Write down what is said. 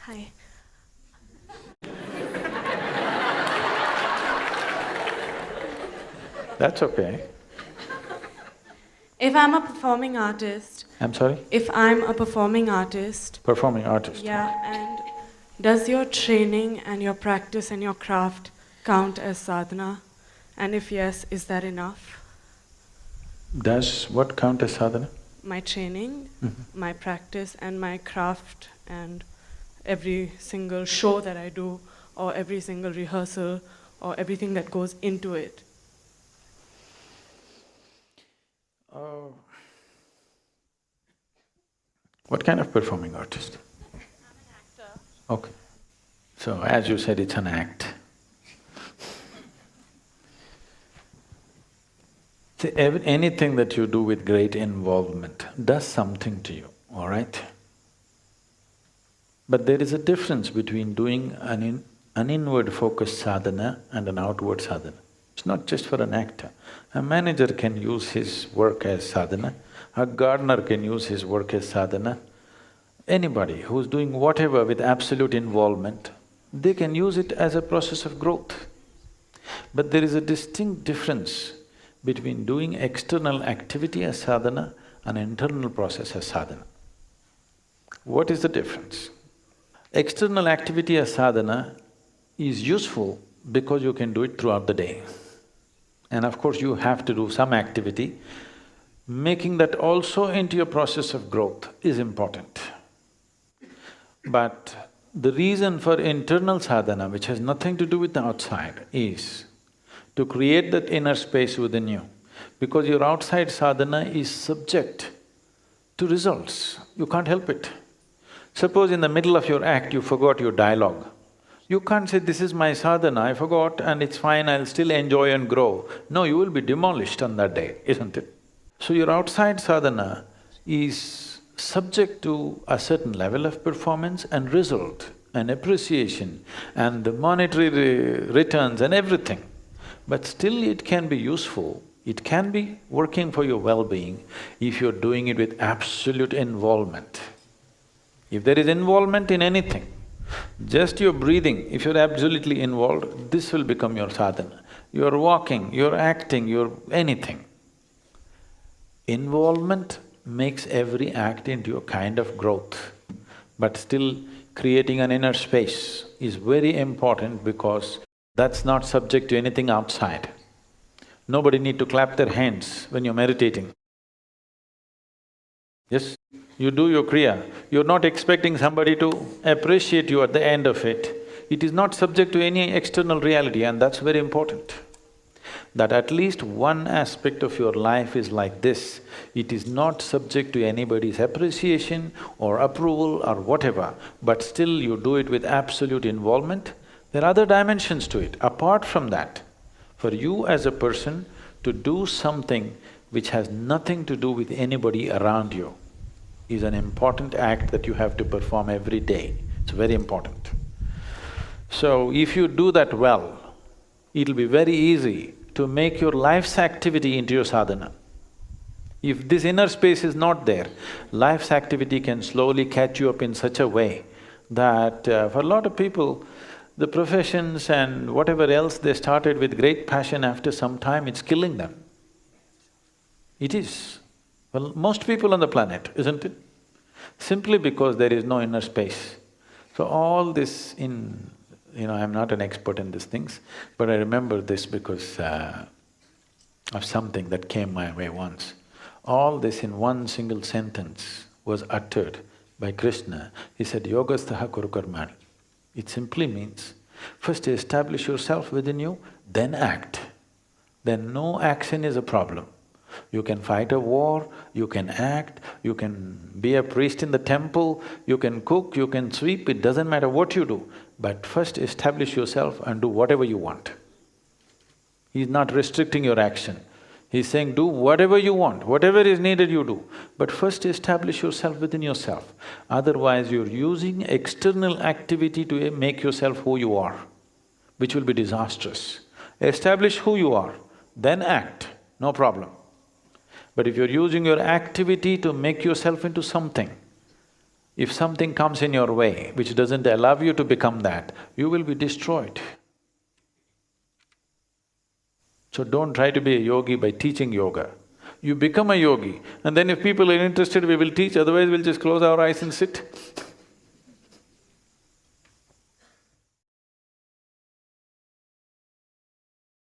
Hi. That's okay. If I'm a performing artist, I'm sorry? if I'm a performing artist, Performing artist. yeah, and does your training and your practice and your craft count as sadhana? And if yes, is that enough? Does what count as sadhana? My training, my practice, and my craft, and every single show that I do, or every single rehearsal, or everything that goes into it. What kind of performing artist? I'm an actor. Okay. So as you said, it's an act. See, anything that you do with great involvement does something to you, all right? But there is a difference between doing an inward focused sadhana and an outward sadhana. It's not just for an actor. A manager can use his work as sadhana, a gardener can use his work as sadhana. Anybody who's doing whatever with absolute involvement, they can use it as a process of growth. But there is a distinct difference between doing external activity as sadhana and internal process as sadhana. What is the difference? External activity as sadhana is useful because you can do it throughout the day. And of course, you have to do some activity. Making that also into your process of growth is important. But the reason for internal sadhana, which has nothing to do with the outside, is to create that inner space within you. Because your outside sadhana is subject to results, you can't help it. Suppose in the middle of your act you forgot your dialogue. You can't say, this is my sadhana, I forgot and it's fine, I'll still enjoy and grow. No, you will be demolished on that day, isn't it? So your outside sadhana is subject to a certain level of performance and result and appreciation and the monetary returns and everything. But still it can be useful, it can be working for your well-being if you're doing it with absolute involvement. If there is involvement in anything, just your breathing, if you're absolutely involved, this will become your sadhana. You're walking, you're acting, you're anything. Involvement makes every act into a kind of growth, but still creating an inner space is very important because that's not subject to anything outside. Nobody need to clap their hands when you're meditating. Yes? You do your kriya, you're not expecting somebody to appreciate you at the end of it. It is not subject to any external reality and that's very important. That at least one aspect of your life is like this, it is not subject to anybody's appreciation or approval or whatever, but still you do it with absolute involvement. There are other dimensions to it. Apart from that, for you as a person to do something which has nothing to do with anybody around you is an important act that you have to perform every day. It's very important. So if you do that well, it'll be very easy to make your life's activity into your sadhana. If this inner space is not there, life's activity can slowly catch you up in such a way that for a lot of people, the professions and whatever else they started with great passion, after some time it's killing them. It is. Well, most people on the planet, isn't it? Simply because there is no inner space. So all this in… I'm not an expert in these things, but I remember this because of something that came my way once. All this in one single sentence was uttered by Krishna. He said, Yogastaha kuru karmani. It simply means, first establish yourself within you, then act. Then no action is a problem. You can fight a war, you can act, you can be a priest in the temple, you can cook, you can sweep, it doesn't matter what you do. But first establish yourself and do whatever you want. He's not restricting your action. He's saying, do whatever you want, whatever is needed you do. But first establish yourself within yourself. Otherwise you're using external activity to make yourself who you are, which will be disastrous. Establish who you are, then act, no problem. But if you're using your activity to make yourself into something, If something comes in your way which doesn't allow you to become that, you will be destroyed. So don't try to be a yogi by teaching yoga. You become a yogi, and then if people are interested, we will teach, otherwise we'll just close our eyes and sit.